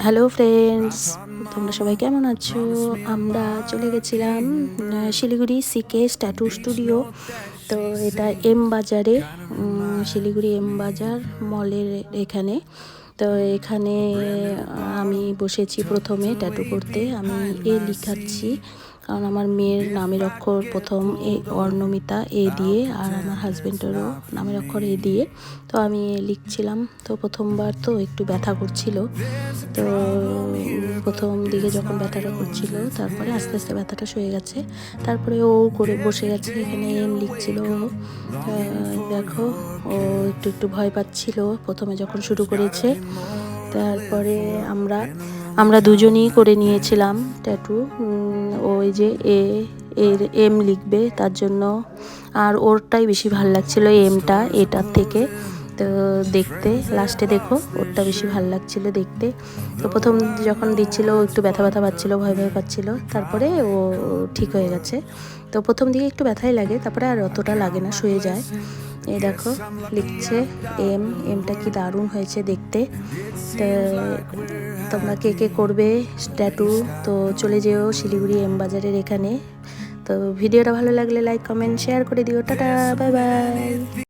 Hello friends, তোমরা সবাই কেমন আছো? আমরা চলে গেছিলাম শিলিগুড়ি সিকেএস ট্যাটু স্টুডিও। তো এটা এম বাজারে, শিলিগুড়ি এম বাজার মলের এখানে। তো এখানে আমি বসেছি প্রথমে ট্যাটু করতে। আমি লিখাচ্ছি, কারণ আমার মেয়ের নামের অক্ষর প্রথম অর্ণমিতা দিয়ে, আর আমার হাজব্যান্ডেরও নামের অক্ষর দিয়ে। তো আমি লিখছিলাম। তো প্রথমবার তো একটু ব্যথা করছিল। তো প্রথম দিকে যখন ব্যথাটা করছিল, তারপরে আস্তে আস্তে ব্যথাটা সয়ে গেছে। তারপরে ও করে বসে গেছে, এখানে লিখছিল। দেখো, ও একটু একটু ভয় পাচ্ছিল প্রথমে যখন শুরু করেছে। তারপরে আমরা দুজনেই করে নিয়েছিলাম ট্যাটু। ওই যে এর এম লিখবে তার জন্য, আর ওরটাই বেশি ভালো লাগছিল এটার থেকে। তো দেখতে লাস্টে দেখো ওরটা বেশি ভালো লাগছিল দেখতে। তো প্রথম যখন দিচ্ছিল একটু ব্যথা ব্যথা পাচ্ছিল, ভয় ভয় পাচ্ছিল। তারপরে ও ঠিক হয়ে গেছে। তো প্রথম দিকে একটু ব্যথাই লাগে, তারপরে আর অতটা লাগে না, শুয়ে যায়। এই দেখো লিখছে এমটা কি দারুণ হয়েছে দেখতে। তোমরা কে কে করবে ট্যাটু, তো চলে যেও শিলিগুড়ি এম বাজারের এখানে। তো ভিডিওটা ভালো লাগলে লাইক কমেন্ট শেয়ার করে দিও। Tata, bye bye.